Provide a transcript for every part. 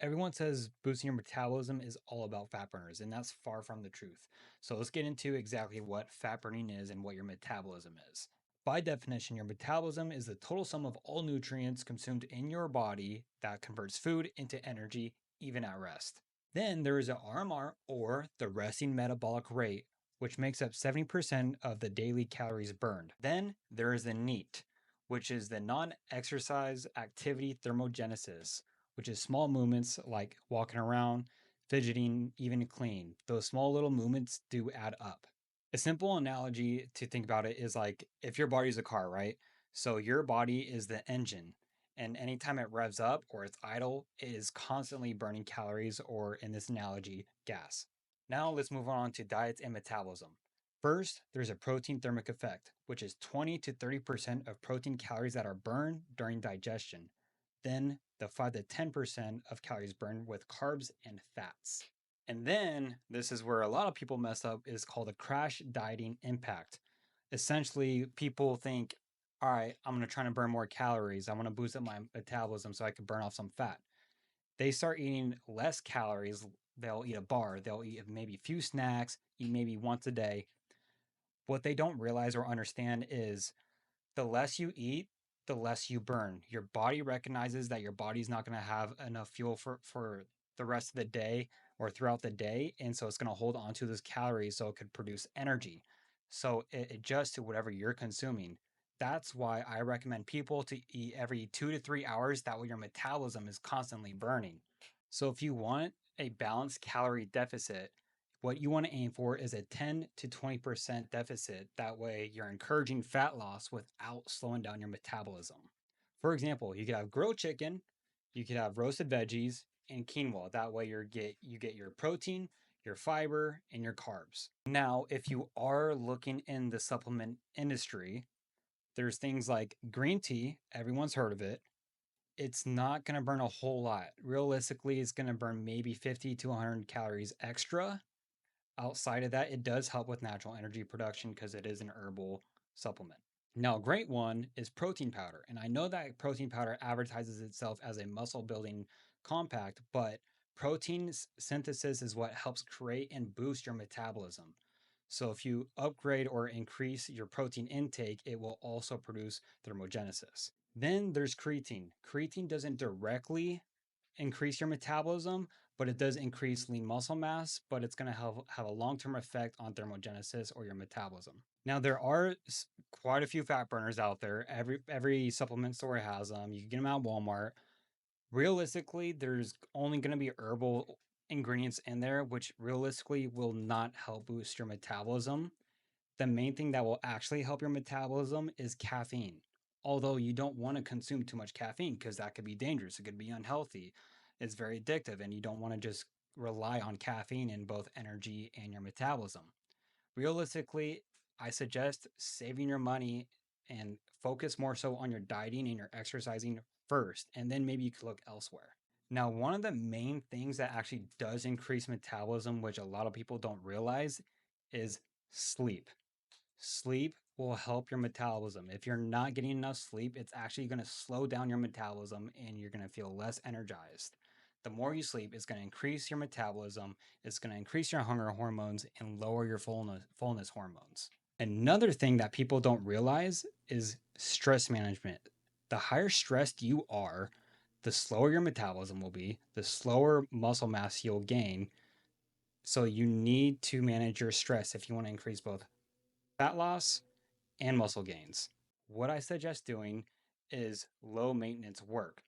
Everyone says boosting your metabolism is all about fat burners, and that's far from the truth. So let's get into exactly what fat burning is and what your metabolism is. By definition, your metabolism is the total sum of all nutrients consumed in your body that converts food into energy, even at rest. Then there is an RMR, or the resting metabolic rate, which makes up 70% of the daily calories burned. Then there is the NEAT, which is the non exercise activity thermogenesis, which is small movements like walking around, fidgeting, even cleaning. Those small little movements do add up. A simple analogy to think about it is like if your body's a car, right? So your body is the engine, and anytime it revs up or it's idle, it is constantly burning calories, or in this analogy, gas. Now let's move on to diets and metabolism. First, there's a protein thermic effect, which is 20 to 30% of protein calories that are burned during digestion. Then the 5 to 10% of calories burned with carbs and fats. And then this is where a lot of people mess up, is called a crash dieting impact. Essentially, people think, all right, I'm going to try to burn more calories. I want to boost up my metabolism so I can burn off some fat. They start eating less calories. They'll eat a bar, they'll eat maybe a few snacks, eat maybe once a day. What they don't realize or understand is the less you eat, the less you burn. Your body recognizes that your body's not going to have enough fuel for the rest of the day or throughout the day. And so it's going to hold on to those calories so it could produce energy. So it adjusts to whatever you're consuming. That's why I recommend people to eat every 2 to 3 hours. That way your metabolism is constantly burning. So if you want a balanced calorie deficit, what you want to aim for is a 10 to 20% deficit. That way, you're encouraging fat loss without slowing down your metabolism. For example, you could have grilled chicken, you could have roasted veggies, and quinoa. That way, you get your protein, your fiber, and your carbs. Now, if you are looking in the supplement industry, there's things like green tea. Everyone's heard of it. It's not going to burn a whole lot. Realistically, it's going to burn maybe 50 to 100 calories extra. Outside of that, it does help with natural energy production because it is an herbal supplement. Now, a great one is protein powder. And I know that protein powder advertises itself as a muscle building compact, but protein synthesis is what helps create and boost your metabolism. So if you upgrade or increase your protein intake, it will also produce thermogenesis. Then there's creatine. Creatine doesn't directly increase your metabolism, but it does increase lean muscle mass, but it's going to have a long-term effect on thermogenesis or your metabolism. Now, there are quite a few fat burners out there. Every supplement store has them. You can get them at Walmart. Realistically, there's only going to be herbal ingredients in there, which realistically will not help boost your metabolism. The main thing that will actually help your metabolism is caffeine. Although you don't want to consume too much caffeine because that could be dangerous, it could be unhealthy, it's very addictive, and you don't want to just rely on caffeine in both energy and your metabolism. Realistically, I suggest saving your money and focus more so on your dieting and your exercising first, and then maybe you could look elsewhere. Now, one of the main things that actually does increase metabolism, which a lot of people don't realize, is sleep. Sleep will help your metabolism. If you're not getting enough sleep, it's actually going to slow down your metabolism and you're going to feel less energized. The more you sleep, it's going to increase your metabolism, it's going to increase your hunger hormones and lower your fullness hormones. Another thing that people don't realize is stress management. The higher stressed you are, the slower your metabolism will be, the slower muscle mass you'll gain. So you need to manage your stress if you want to increase both fat loss and muscle gains. What I suggest doing is low maintenance work,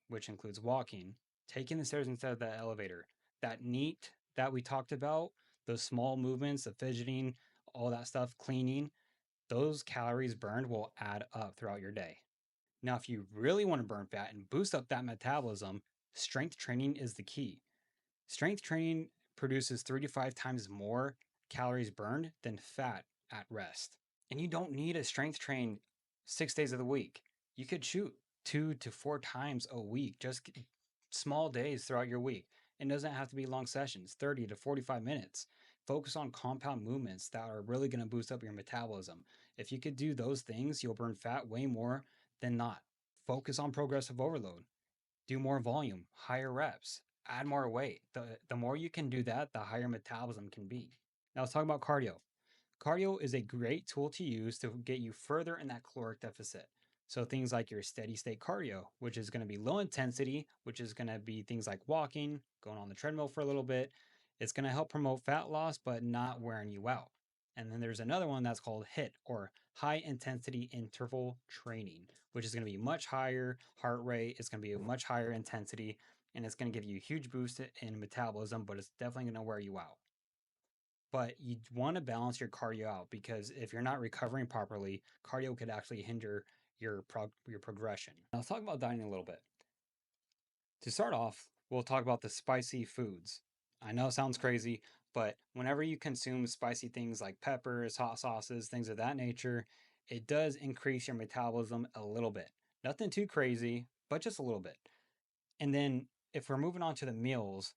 which includes walking, taking the stairs instead of the elevator. That NEAT that we talked about, those small movements, the fidgeting, all that stuff, cleaning, those calories burned will add up throughout your day. Now, if you really want to burn fat and boost up that metabolism, strength training is the key. Strength training produces 3 to 5 times more calories burned than fat at rest. And you don't need a strength train 6 days of the week. You could shoot 2 to 4 times a week, just small days throughout your week. It doesn't have to be long sessions, 30 to 45 minutes. Focus on compound movements that are really going to boost up your metabolism. If you could do those things, you'll burn fat way more than not. Focus on progressive overload. Do more volume, higher reps. add more weight. The more you can do that, the higher metabolism can be. Now let's talk about cardio. Cardio is a great tool to use to get you further in that caloric deficit. So things like your steady state cardio, which is going to be low intensity, which is going to be things like walking, going on the treadmill for a little bit. It's going to help promote fat loss, but not wearing you out. And then there's another one that's called HIIT, or high intensity interval training, which is going to be much higher heart rate. It's going to be a much higher intensity, and it's going to give you a huge boost in metabolism, but it's definitely going to wear you out. But you want to balance your cardio out, because if you're not recovering properly, cardio could actually hinder your progression. Now let's talk about dining a little bit. To start off, we'll talk about the spicy foods. I know it sounds crazy, but whenever you consume spicy things like peppers, hot sauces, things of that nature, it does increase your metabolism a little bit. Nothing too crazy, but just a little bit. And then if we're moving on to the meals,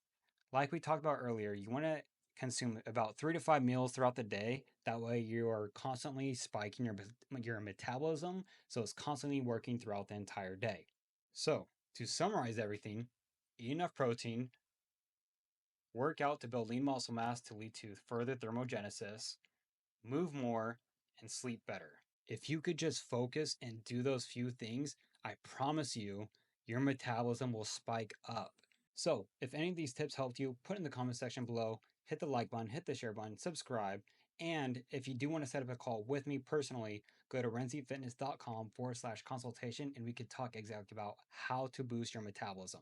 like we talked about earlier, you want to consume about 3 to 5 meals throughout the day. That way, you are constantly spiking your metabolism, so it's constantly working throughout the entire day. So, to summarize everything, eat enough protein, work out to build lean muscle mass to lead to further thermogenesis, move more, and sleep better. If you could just focus and do those few things, I promise you, your metabolism will spike up. So, if any of these tips helped you, put in the comment section below, hit the like button, hit the share button, subscribe. And if you do want to set up a call with me personally, go to renzifitness.com/consultation and we could talk exactly about how to boost your metabolism.